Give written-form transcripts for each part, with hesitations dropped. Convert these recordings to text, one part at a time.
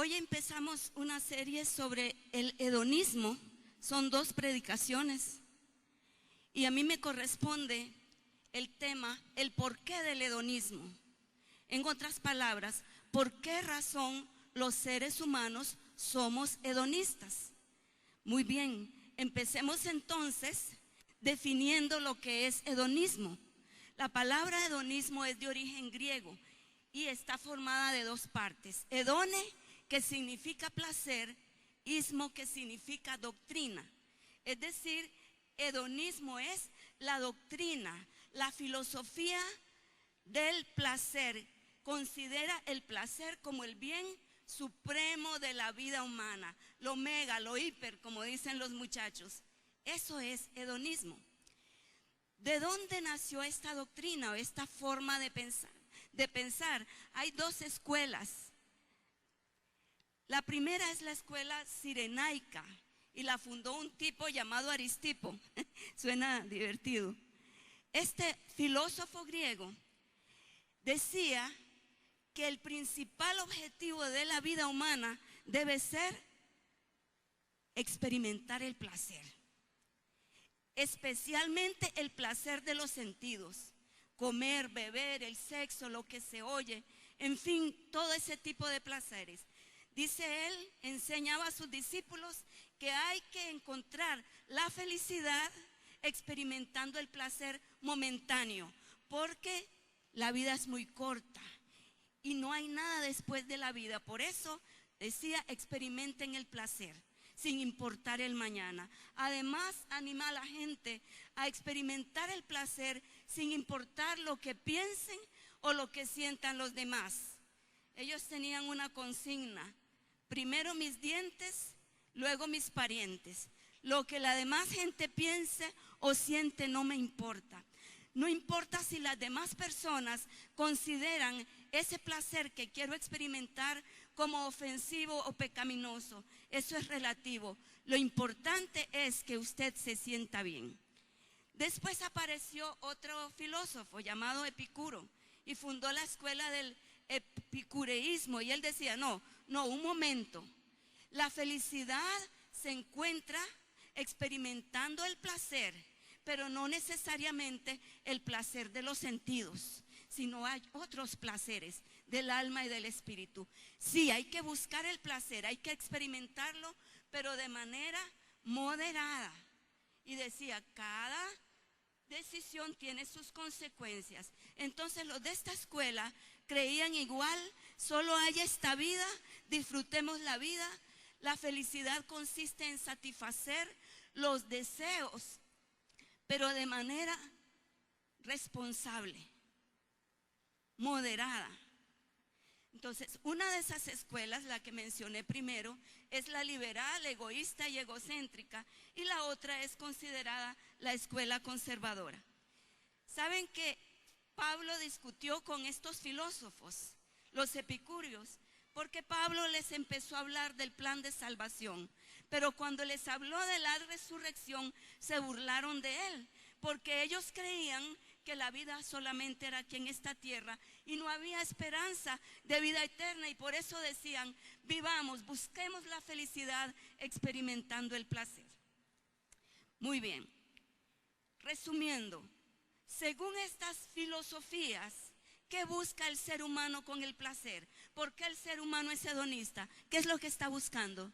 Hoy empezamos una serie sobre el hedonismo. Son 2 predicaciones. Y a mí me corresponde el tema, el porqué del hedonismo. En otras palabras, ¿por qué razón los seres humanos somos hedonistas? Muy bien, empecemos entonces definiendo lo que es hedonismo. La palabra hedonismo es de origen griego y está formada de 2 partes. Hedone, que significa placer, ismo, que significa doctrina. Es decir, hedonismo es la doctrina, la filosofía del placer. Considera el placer como el bien supremo de la vida humana, lo mega, lo hiper, como dicen los muchachos. Eso es hedonismo. ¿De dónde nació esta doctrina o esta forma de pensar? Hay 2 escuelas. La primera es la escuela cirenaica y la fundó un tipo llamado Aristipo. Suena divertido. Este filósofo griego decía que el principal objetivo de la vida humana debe ser experimentar el placer, especialmente el placer de los sentidos, comer, beber, el sexo, lo que se oye, en fin, todo ese tipo de placeres. Dice él, enseñaba a sus discípulos que hay que encontrar la felicidad experimentando el placer momentáneo, porque la vida es muy corta y no hay nada después de la vida. Por eso decía, experimenten el placer sin importar el mañana. Además, anima a la gente a experimentar el placer sin importar lo que piensen o lo que sientan los demás. Ellos tenían una consigna: primero mis dientes, luego mis parientes. Lo que la demás gente piense o siente no me importa. No importa si las demás personas consideran ese placer que quiero experimentar como ofensivo o pecaminoso. Eso es relativo. Lo importante es que usted se sienta bien. Después apareció otro filósofo llamado Epicuro y fundó la escuela del epicureísmo. Y él decía, no, un momento. La felicidad se encuentra experimentando el placer, pero no necesariamente el placer de los sentidos, sino hay otros placeres del alma y del espíritu. Sí, hay que buscar el placer, hay que experimentarlo, pero de manera moderada. Y decía, cada decisión tiene sus consecuencias. Entonces los de esta escuela creían igual: solo hay esta vida, disfrutemos la vida. La felicidad consiste en satisfacer los deseos, pero de manera responsable, moderada. Entonces, una de esas escuelas, la que mencioné primero, es la liberal, egoísta y egocéntrica, y la otra es considerada la escuela conservadora. ¿Saben que Pablo discutió con estos filósofos, los epicúreos? Porque Pablo les empezó a hablar del plan de salvación, pero cuando les habló de la resurrección se burlaron de él, porque ellos creían que la vida solamente era aquí en esta tierra y no había esperanza de vida eterna, y por eso decían, vivamos, busquemos la felicidad experimentando el placer. Muy bien, resumiendo, según estas filosofías, ¿qué busca el ser humano con el placer? ¿Por qué el ser humano es hedonista? ¿Qué es lo que está buscando?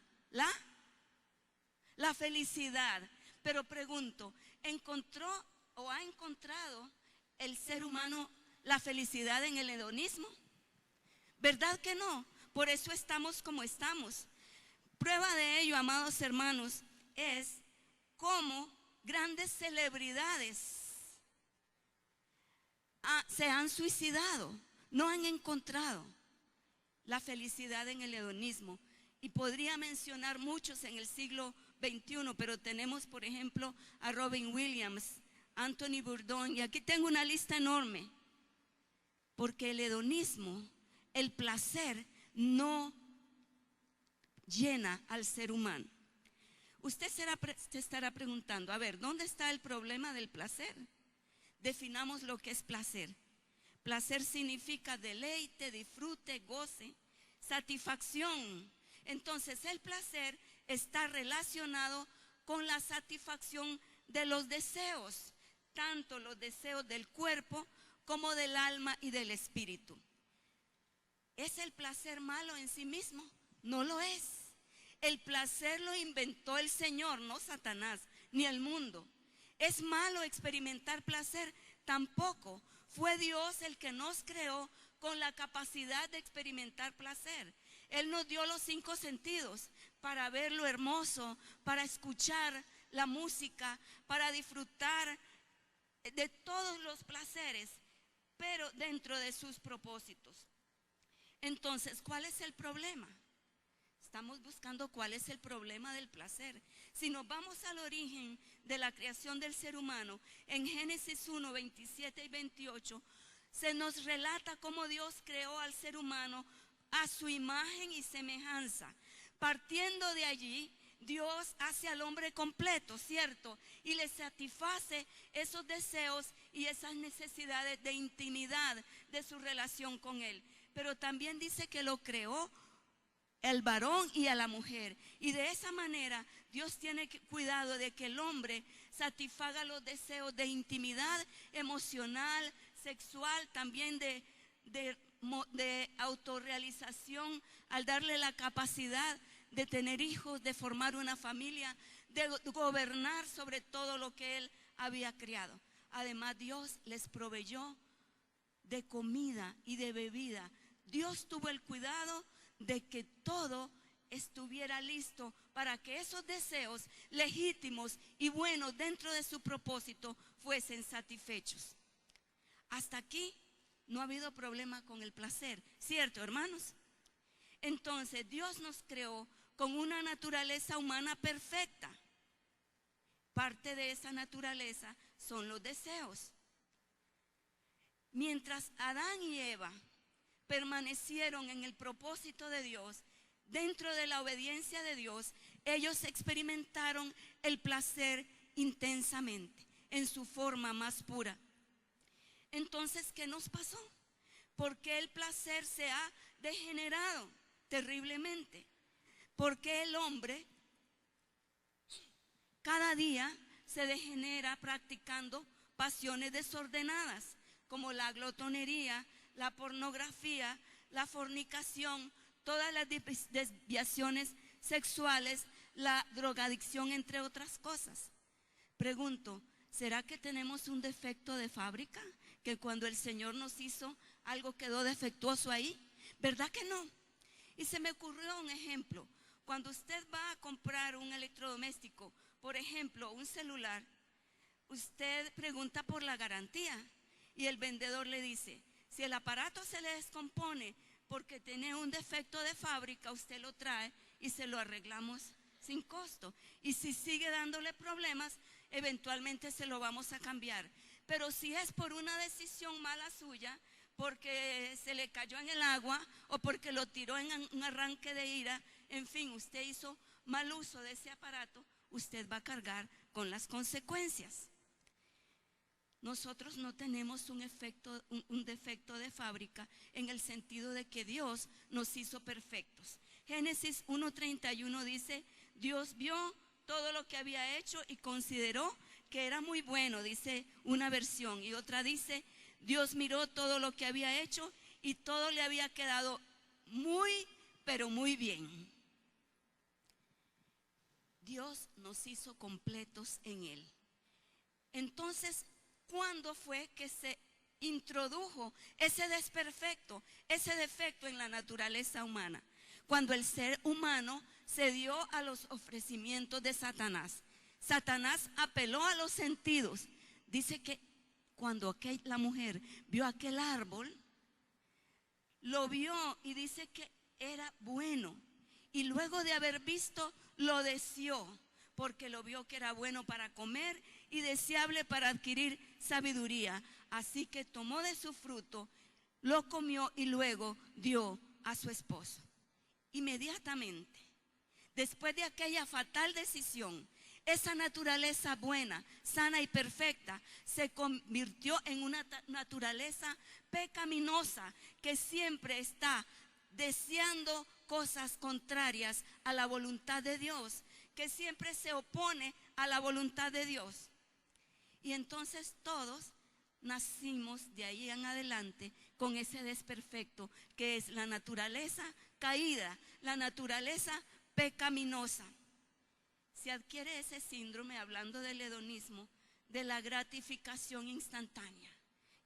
La felicidad. Pero pregunto, ¿encontró o ha encontrado el ser humano la felicidad en el hedonismo? ¿Verdad que no? Por eso estamos como estamos. Prueba de ello, amados hermanos, es cómo grandes celebridades se han suicidado, no han encontrado la felicidad en el hedonismo. Y podría mencionar muchos en el siglo XXI, pero tenemos por ejemplo a Robin Williams, Anthony Bourdain, y aquí tengo una lista enorme. Porque el hedonismo, el placer, no llena al ser humano. Usted se estará preguntando, a ver, ¿dónde está el problema del placer? Definamos lo que es placer. Placer significa deleite, disfrute, goce. satisfacción. Entonces el placer está relacionado con la satisfacción de los deseos, tanto los deseos del cuerpo como del alma y del espíritu. ¿Es el placer malo en sí mismo? No lo es. El placer lo inventó el Señor, no Satanás, ni el mundo. ¿Es malo experimentar placer? Tampoco. Fue Dios el que nos creó con la capacidad de experimentar placer. Él nos dio los 5 sentidos para ver lo hermoso, para escuchar la música, para disfrutar de todos los placeres, pero dentro de sus propósitos. Entonces, ¿cuál es el problema? Estamos buscando cuál es el problema del placer. Si nos vamos al origen de la creación del ser humano, en Génesis 1, 27 y 28, se nos relata cómo Dios creó al ser humano a su imagen y semejanza. Partiendo de allí, Dios hace al hombre completo, ¿cierto? Y le satisface esos deseos y esas necesidades de intimidad de su relación con Él. Pero también dice que lo creó el varón y a la mujer. Y de esa manera Dios tiene cuidado de que el hombre satisfaga los deseos de intimidad emocional, sexual, también de autorrealización, al darle la capacidad de tener hijos, de formar una familia, de gobernar sobre todo lo que él había creado. Además, Dios les proveyó de comida y de bebida. Dios tuvo el cuidado de que todo estuviera listo para que esos deseos legítimos y buenos dentro de su propósito fuesen satisfechos. Hasta aquí no ha habido problema con el placer, ¿cierto, hermanos? Entonces Dios nos creó con una naturaleza humana perfecta. Parte de esa naturaleza son los deseos. Mientras Adán y Eva permanecieron en el propósito de Dios, dentro de la obediencia de Dios, ellos experimentaron el placer intensamente, en su forma más pura. Entonces, ¿qué nos pasó? Porque el placer se ha degenerado terriblemente. Porque el hombre cada día se degenera practicando pasiones desordenadas, como la glotonería, la pornografía, la fornicación, todas las desviaciones sexuales, la drogadicción, entre otras cosas. Pregunto, ¿será que tenemos un defecto de fábrica? Que cuando el Señor nos hizo, algo quedó defectuoso ahí. ¿Verdad que no? Y se me ocurrió un ejemplo. Cuando usted va a comprar un electrodoméstico, por ejemplo, un celular, usted pregunta por la garantía y el vendedor le dice, si el aparato se le descompone porque tiene un defecto de fábrica, usted lo trae y se lo arreglamos sin costo. Y si sigue dándole problemas, eventualmente se lo vamos a cambiar. Pero si es por una decisión mala suya, porque se le cayó en el agua o porque lo tiró en un arranque de ira, en fin, usted hizo mal uso de ese aparato, usted va a cargar con las consecuencias. Nosotros no tenemos un defecto de fábrica en el sentido de que Dios nos hizo perfectos. Génesis 1:31 dice, Dios vio todo lo que había hecho y consideró que era muy bueno, dice una versión, y otra dice, Dios miró todo lo que había hecho y todo le había quedado muy, pero muy bien. Dios nos hizo completos en Él. Entonces, ¿cuándo fue que se introdujo ese desperfecto, ese defecto en la naturaleza humana? Cuando el ser humano se dio a los ofrecimientos de Satanás. Satanás apeló a los sentidos. Dice que cuando la mujer vio aquel árbol, lo vio y dice que era bueno. Y luego de haber visto, lo deseó, porque lo vio que era bueno para comer y deseable para adquirir sabiduría. Así que tomó de su fruto, lo comió y luego dio a su esposo. Inmediatamente, después de aquella fatal decisión, esa naturaleza buena, sana y perfecta se convirtió en una naturaleza pecaminosa que siempre está deseando cosas contrarias a la voluntad de Dios, que siempre se opone a la voluntad de Dios. Y entonces todos nacimos de ahí en adelante con ese desperfecto que es la naturaleza caída, la naturaleza pecaminosa. Se adquiere ese síndrome, hablando del hedonismo, de la gratificación instantánea.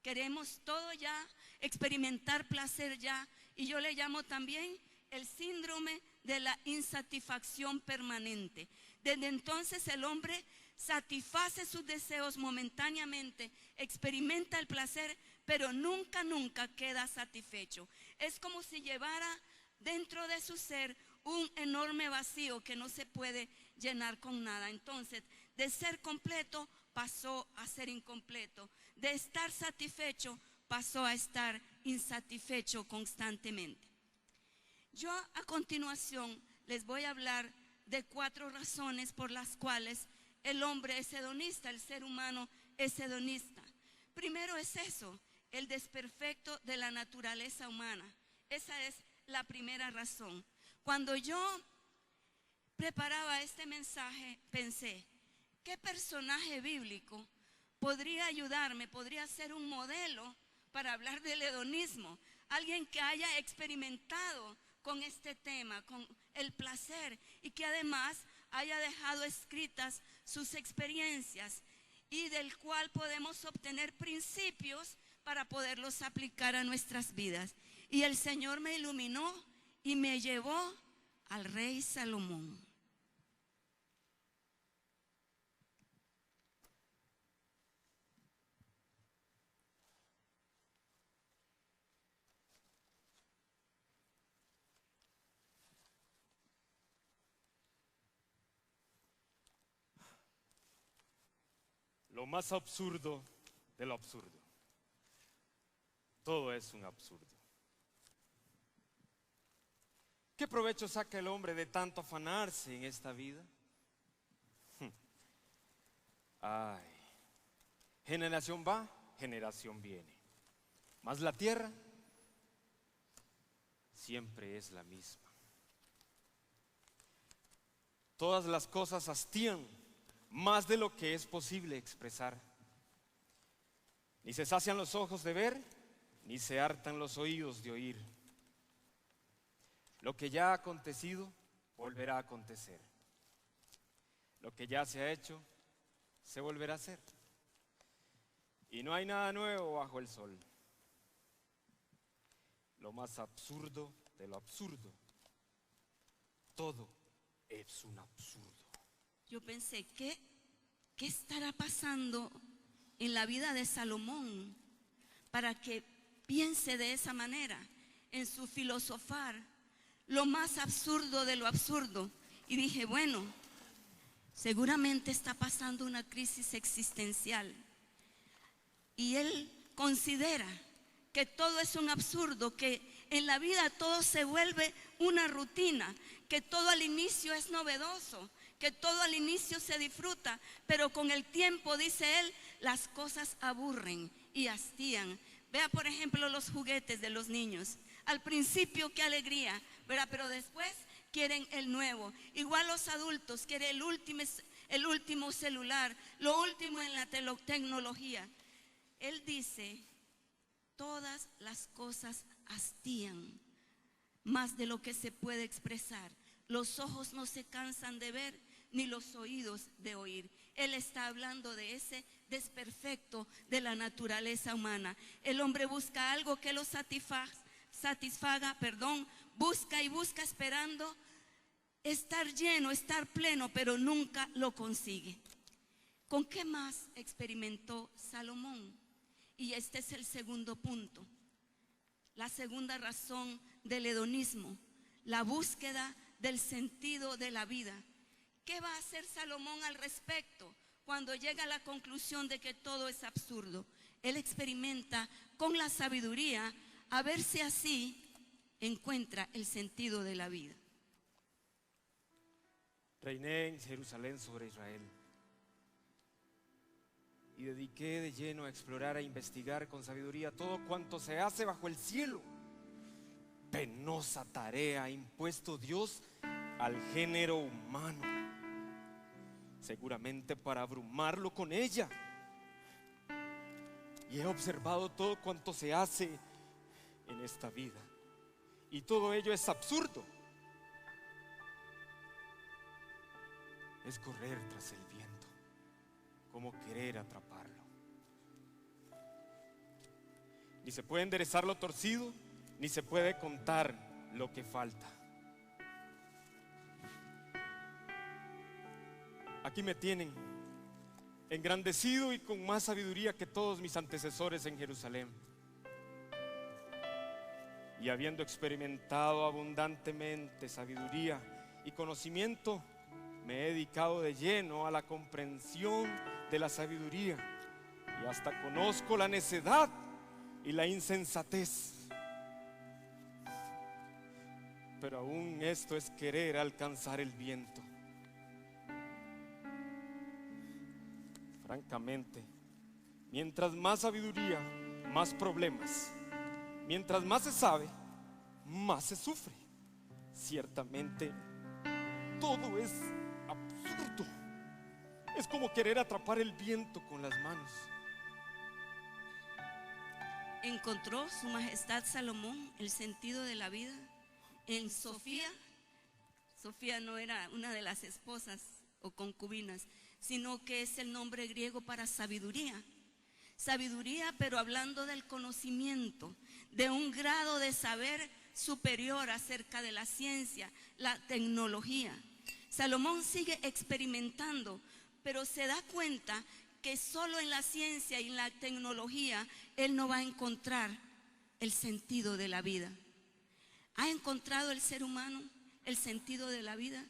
Queremos todo ya, experimentar placer ya, y yo le llamo también el síndrome de la insatisfacción permanente. Desde entonces el hombre satisface sus deseos momentáneamente, experimenta el placer, pero nunca queda satisfecho. Es como si llevara dentro de su ser un enorme vacío que no se puede llenar con nada. Entonces, de ser completo pasó a ser incompleto, de estar satisfecho pasó a estar insatisfecho constantemente. Yo a continuación les voy a hablar de 4 razones por las cuales el hombre es hedonista, el ser humano es hedonista. Primero es eso, el desperfecto de la naturaleza humana. Esa es la primera razón. Cuando yo preparaba este mensaje, pensé, ¿qué personaje bíblico podría ayudarme, podría ser un modelo para hablar del hedonismo? Alguien que haya experimentado con este tema, con el placer, y que además haya dejado escritas sus experiencias y del cual podemos obtener principios para poderlos aplicar a nuestras vidas. Y el Señor me iluminó y me llevó al rey Salomón. Lo más absurdo de lo absurdo. Todo es un absurdo. ¿Qué provecho saca el hombre de tanto afanarse en esta vida? Ay, generación va, generación viene. Mas la tierra siempre es la misma. Todas las cosas hastían más de lo que es posible expresar. Ni se sacian los ojos de ver, ni se hartan los oídos de oír. Lo que ya ha acontecido, volverá a acontecer. Lo que ya se ha hecho, se volverá a hacer. Y no hay nada nuevo bajo el sol. Lo más absurdo de lo absurdo. Todo es un absurdo. Yo pensé, ¿qué estará pasando en la vida de Salomón para que piense de esa manera en su filosofar? Lo más absurdo de lo absurdo. Y dije, bueno, seguramente está pasando una crisis existencial. Y él considera que todo es un absurdo, que en la vida todo se vuelve una rutina, que todo al inicio es novedoso, que todo al inicio se disfruta, pero con el tiempo, dice él, las cosas aburren y hastían. Vea, por ejemplo, los juguetes de los niños. Al principio, qué alegría, ¿verdad? Pero después quieren el nuevo. Igual los adultos quieren el último celular, lo último en la tecnología. Él dice, todas las cosas hastían más de lo que se puede expresar. Los ojos no se cansan de ver, ni los oídos de oír. Él está hablando de ese desperfecto de la naturaleza humana. El hombre busca algo que lo satisfaga, busca y busca esperando estar lleno, estar pleno, pero nunca lo consigue. ¿Con qué más experimentó Salomón? Y este es el segundo punto. La segunda razón del hedonismo, la búsqueda del sentido de la vida. ¿Qué va a hacer Salomón al respecto cuando llega a la conclusión de que todo es absurdo? Él experimenta con la sabiduría a ver si así encuentra el sentido de la vida. Reiné en Jerusalén sobre Israel y dediqué de lleno a explorar e investigar con sabiduría todo cuanto se hace bajo el cielo. penosa tarea ha impuesto Dios al género humano, seguramente para abrumarlo con ella. Y he observado todo cuanto se hace en esta vida, y todo ello es absurdo. Es correr tras el viento, como querer atraparlo. Ni se puede enderezar lo torcido, ni se puede contar lo que falta. Aquí me tienen, engrandecido y con más sabiduría que todos mis antecesores en Jerusalén. Y habiendo experimentado abundantemente sabiduría y conocimiento, me he dedicado de lleno a la comprensión de la sabiduría, y hasta conozco la necedad y la insensatez. Pero aún esto es querer alcanzar el viento. Francamente, mientras más sabiduría, más problemas. Mientras más se sabe, más se sufre. Ciertamente, todo es absurdo. Es como querer atrapar el viento con las manos. Encontró su majestad Salomón el sentido de la vida en Sofía. Sofía no era una de las esposas o concubinas, sino que es el nombre griego para sabiduría. Sabiduría, pero hablando del conocimiento, de un grado de saber superior acerca de la ciencia, la tecnología. Salomón sigue experimentando, pero se da cuenta que solo en la ciencia y en la tecnología él no va a encontrar el sentido de la vida. ¿Ha encontrado el ser humano el sentido de la vida?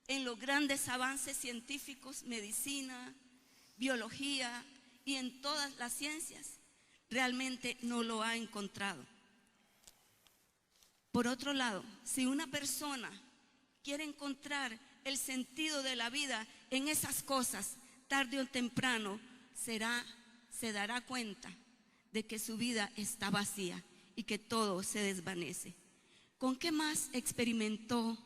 En los grandes avances científicos, medicina, biología y en todas las ciencias, realmente no lo ha encontrado. Por otro lado, si una persona quiere encontrar el sentido de la vida en esas cosas, tarde o temprano se dará cuenta de que su vida está vacía y que todo se desvanece. ¿Con qué más experimentó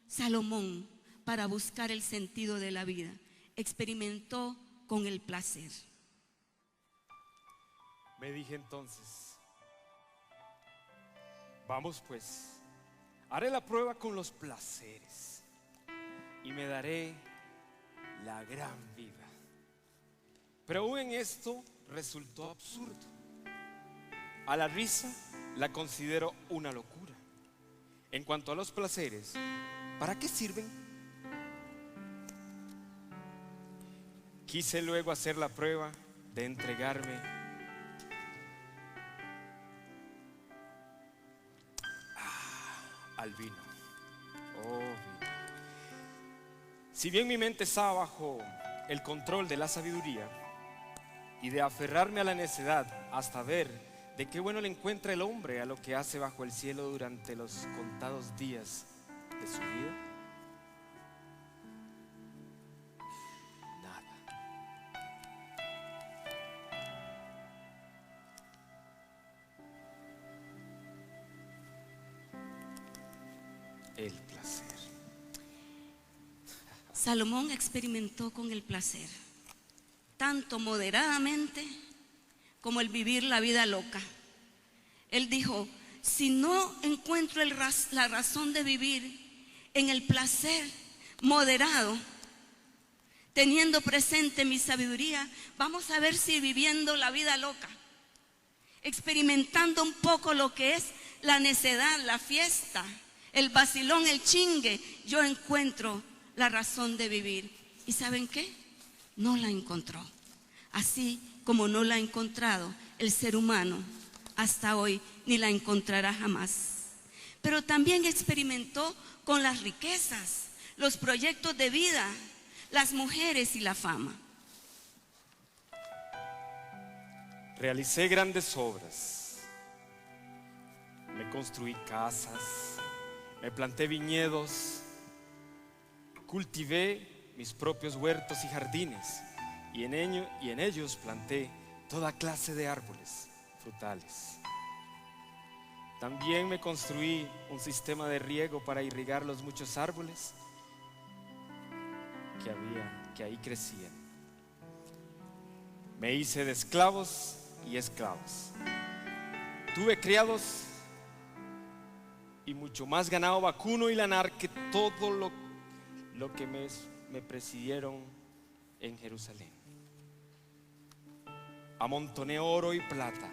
Salomón para buscar el sentido de la vida? Experimentó con el placer. Me dije entonces, vamos pues, haré la prueba con los placeres y me daré la gran vida. Pero aún en esto resultó absurdo. A la risa la considero una locura. En cuanto a los placeres, ¿para qué sirven? Quise luego hacer la prueba de entregarme al vino. Oh, vino. Si bien mi mente estaba bajo el control de la sabiduría y de aferrarme a la necedad hasta ver de qué bueno le encuentra el hombre a lo que hace bajo el cielo durante los contados días de su vida, nada. El placer. Salomón experimentó con el placer, tanto moderadamente como el vivir la vida loca. Él dijo, si no encuentro la razón de vivir en el placer moderado, teniendo presente mi sabiduría, vamos a ver si viviendo la vida loca, experimentando un poco lo que es la necedad, la fiesta, el vacilón, el chingue, yo encuentro la razón de vivir. ¿Y saben qué? No la encontró. Así como no la ha encontrado el ser humano hasta hoy, ni la encontrará jamás. Pero también experimentó con las riquezas, los proyectos de vida, las mujeres y la fama. Realicé grandes obras, me construí casas, me planté viñedos, cultivé mis propios huertos y jardines, y en ellos planté toda clase de árboles frutales. También me construí un sistema de riego para irrigar los muchos árboles que ahí crecían. Me hice de esclavos y esclavas. Tuve criados y mucho más ganado vacuno y lanar que todo lo que me presidieron en Jerusalén. Amontoné oro y plata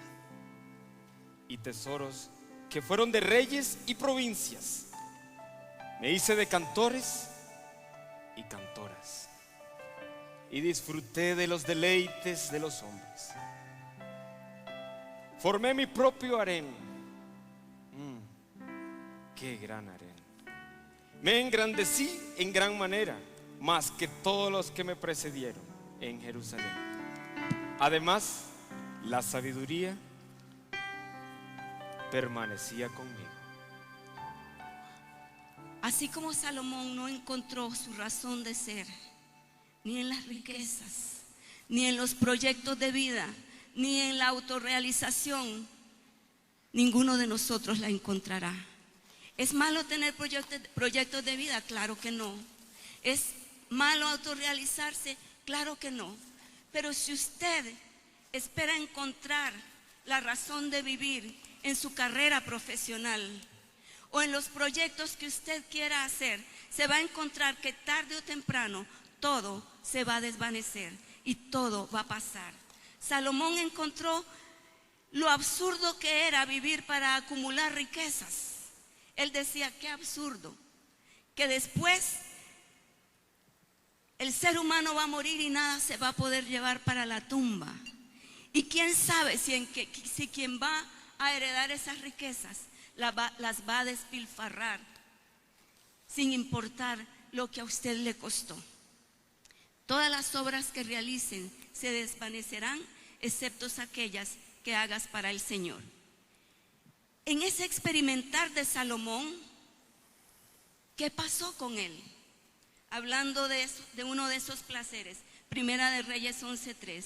y tesoros que fueron de reyes y provincias. Me hice de cantores y cantoras y disfruté de los deleites de los hombres. Formé mi propio harén. Qué gran harén. Me engrandecí en gran manera, más que todos los que me precedieron en Jerusalén. Además, la sabiduría permanecía conmigo. Así como Salomón no encontró su razón de ser, ni en las riquezas, ni en los proyectos de vida, ni en la autorrealización, ninguno de nosotros la encontrará. ¿Es malo tener proyectos de vida? Claro que no. ¿Es malo autorrealizarse? Claro que no. Pero si usted espera encontrar la razón de vivir en su carrera profesional o en los proyectos que usted quiera hacer, se va a encontrar que tarde o temprano todo se va a desvanecer y todo va a pasar. Salomón encontró lo absurdo que era vivir para acumular riquezas. Él decía, qué absurdo, que después el ser humano va a morir y nada se va a poder llevar para la tumba. Y quién sabe si quien va a heredar esas riquezas las va a despilfarrar sin importar lo que a usted le costó. Todas las obras que realicen se desvanecerán, excepto aquellas que hagas para el Señor. En ese experimentar de Salomón, ¿qué pasó con él? Hablando de uno de esos placeres, Primera de Reyes 11:3.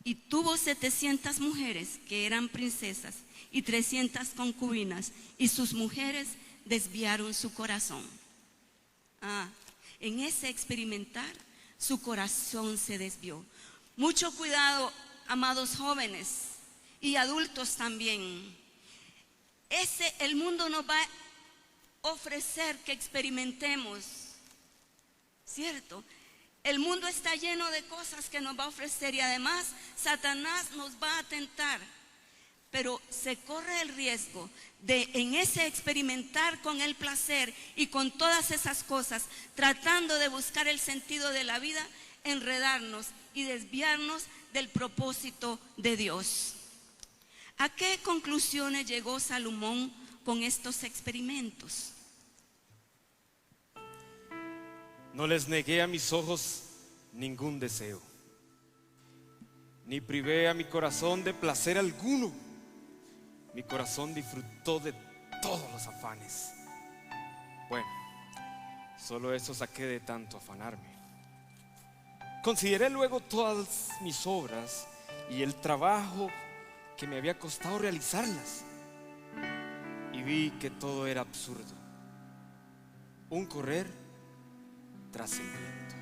Y tuvo 700 mujeres que eran princesas y 300 concubinas, y sus mujeres desviaron su corazón. En ese experimentar, su corazón se desvió. Mucho cuidado, amados jóvenes y adultos también. El mundo nos va a ofrecer que experimentemos, ¿cierto? El mundo está lleno de cosas que nos va a ofrecer y además Satanás nos va a tentar. Pero se corre el riesgo de en ese experimentar con el placer y con todas esas cosas, tratando de buscar el sentido de la vida, enredarnos y desviarnos del propósito de Dios. ¿A qué conclusiones llegó Salomón con estos experimentos? No les negué a mis ojos ningún deseo, ni privé a mi corazón de placer alguno. Mi corazón disfrutó de todos los afanes. Bueno, solo eso saqué de tanto afanarme. Consideré luego todas mis obras y el trabajo que me había costado realizarlas, y vi que todo era absurdo, un correr tras el viento,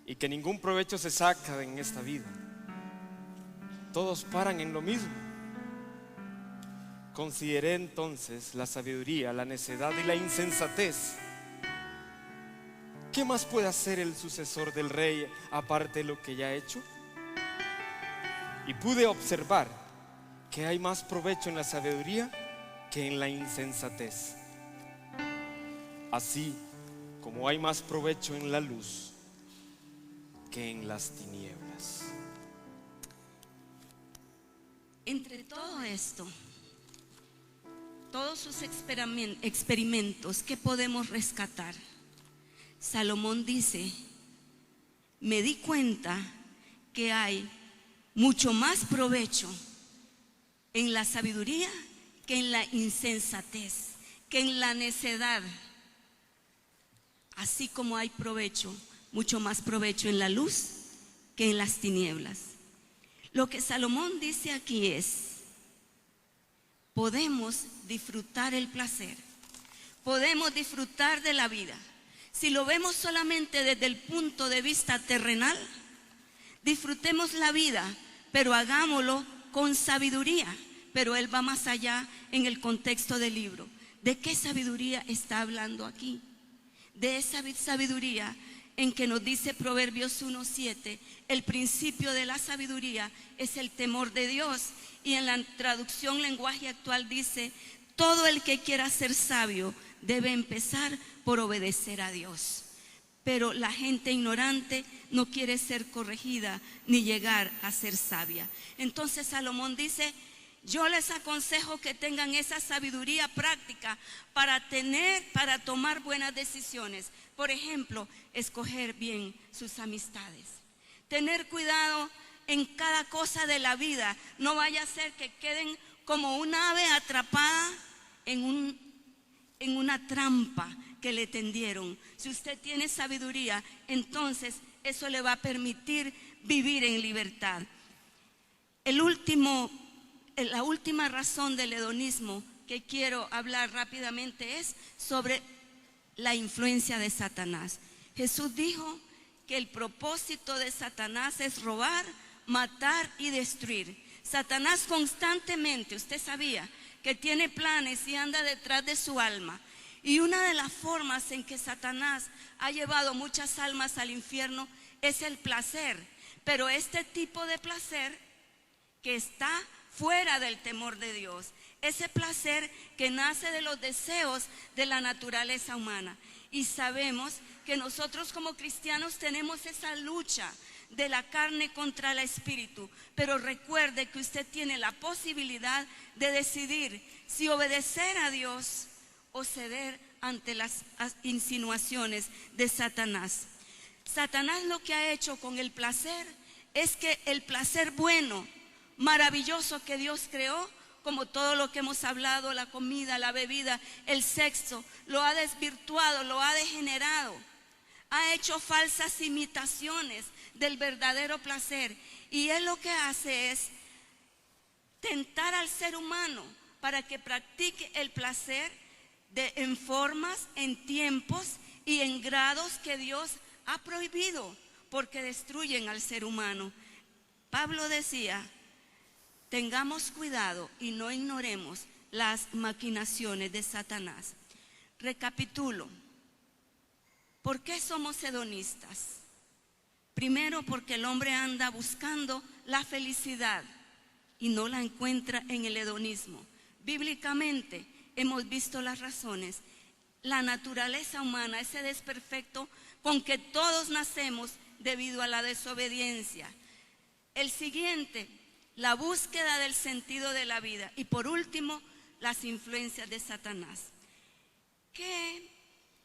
y que ningún provecho se saca en esta vida. Todos paran en lo mismo. Consideré entonces la sabiduría, la necedad y la insensatez. ¿Qué más puede hacer el sucesor del rey aparte de lo que ya ha hecho? Y pude observar que hay más provecho en la sabiduría que en la insensatez, así como hay más provecho en la luz que en las tinieblas. Entre todo esto, todos sus experimentos, ¿qué podemos rescatar? Salomón dice, me di cuenta que hay mucho más provecho en la sabiduría que en la insensatez, que en la necedad. Así como hay provecho, mucho más provecho en la luz que en las tinieblas. Lo que Salomón dice aquí es podemos disfrutar el placer, podemos disfrutar de la vida. Si lo vemos solamente desde el punto de vista terrenal, disfrutemos la vida, pero hagámoslo con sabiduría. Pero él va más allá en el contexto del libro. ¿De qué sabiduría está hablando aquí? De esa sabiduría en que nos dice Proverbios 1:7, el principio de la sabiduría es el temor de Dios. Y en la traducción lenguaje actual dice, todo el que quiera ser sabio debe empezar por obedecer a Dios. Pero la gente ignorante no quiere ser corregida ni llegar a ser sabia. Entonces Salomón dice, yo les aconsejo que tengan esa sabiduría práctica para tomar buenas decisiones. Por ejemplo, escoger bien sus amistades. Tener cuidado en cada cosa de la vida. No vaya a ser que queden como un ave atrapada en una trampa que le tendieron. Si usted tiene sabiduría, entonces eso le va a permitir vivir en libertad. La última razón del hedonismo que quiero hablar rápidamente es sobre la influencia de Satanás. Jesús dijo que el propósito de Satanás es robar, matar y destruir. Satanás constantemente, usted sabía, que tiene planes y anda detrás de su alma. Y una de las formas en que Satanás ha llevado muchas almas al infierno es el placer. Pero este tipo de placer que está fuera del temor de Dios, ese placer que nace de los deseos de la naturaleza humana. Y sabemos que nosotros como cristianos tenemos esa lucha de la carne contra el espíritu, pero recuerde que usted tiene la posibilidad de decidir si obedecer a Dios o ceder ante las insinuaciones de Satanás. Satanás lo que ha hecho con el placer es que el placer bueno, maravilloso que Dios creó, como todo lo que hemos hablado, la comida, la bebida, el sexo, lo ha desvirtuado, lo ha degenerado. Ha hecho falsas imitaciones del verdadero placer. Y él lo que hace es tentar al ser humano para que practique el placer en formas, en tiempos y en grados que Dios ha prohibido, porque destruyen al ser humano. Pablo decía, tengamos cuidado y no ignoremos las maquinaciones de Satanás. Recapitulo. ¿Por qué somos hedonistas? Primero, porque el hombre anda buscando la felicidad y no la encuentra en el hedonismo. Bíblicamente hemos visto las razones. La naturaleza humana, ese desperfecto con que todos nacemos debido a la desobediencia. El siguiente, la búsqueda del sentido de la vida. Y por último, las influencias de Satanás. ¿Qué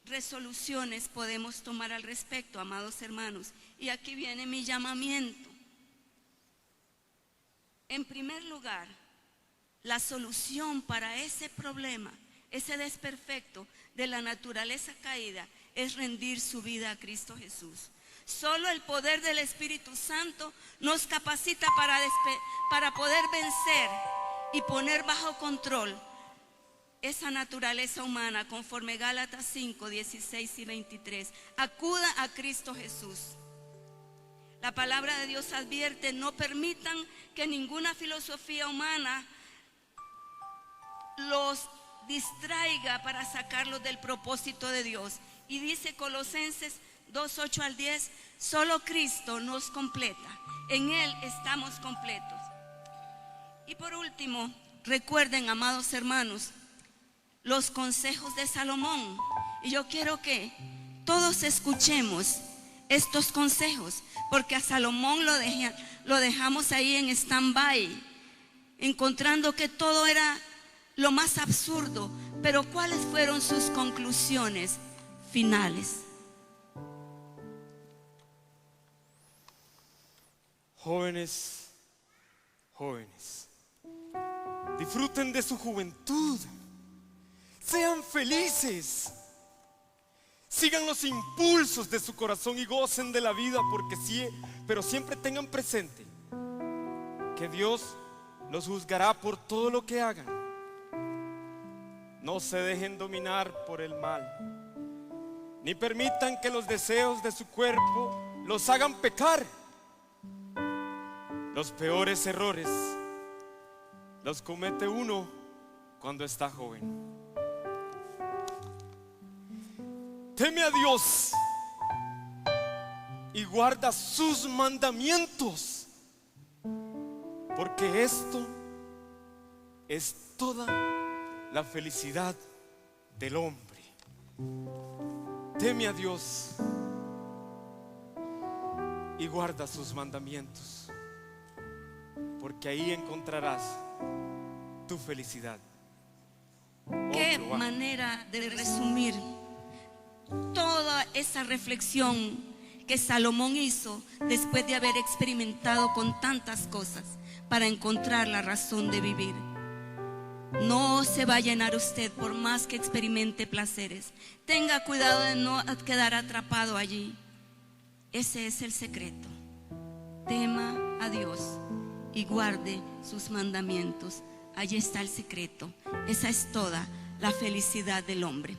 resoluciones podemos tomar al respecto, amados hermanos? Y aquí viene mi llamamiento. En primer lugar, la solución para ese problema, ese desperfecto de la naturaleza caída, es rendir su vida a Cristo Jesús. Solo el poder del Espíritu Santo nos capacita para poder vencer y poner bajo control esa naturaleza humana, conforme Gálatas 5, 16 y 23. Acuda a Cristo Jesús. La palabra de Dios advierte, no permitan que ninguna filosofía humana los distraiga para sacarlos del propósito de Dios. Y dice Colosenses 2, 8 al 10, solo Cristo nos completa. En Él estamos completos. Y por último, recuerden, amados hermanos, los consejos de Salomón. Y yo quiero que todos escuchemos estos consejos, porque a Salomón lo dejamos ahí en stand-by, encontrando que todo era lo más absurdo. Pero ¿cuáles fueron sus conclusiones finales? Jóvenes, disfruten de su juventud, sean felices, sigan los impulsos de su corazón y gocen de la vida, porque sí, pero siempre tengan presente que Dios los juzgará por todo lo que hagan. No se dejen dominar por el mal, ni permitan que los deseos de su cuerpo los hagan pecar. Los peores errores los comete uno cuando está joven. Teme a Dios y guarda sus mandamientos, porque esto es toda la felicidad del hombre. Teme a Dios y guarda sus mandamientos, porque ahí encontrarás tu felicidad. Qué manera de resumir toda esa reflexión que Salomón hizo después de haber experimentado con tantas cosas para encontrar la razón de vivir. No se va a llenar usted por más que experimente placeres. Tenga cuidado de no quedar atrapado allí. Ese es el secreto. Tema a Dios y guarde sus mandamientos. Allí está el secreto. Esa es toda la felicidad del hombre.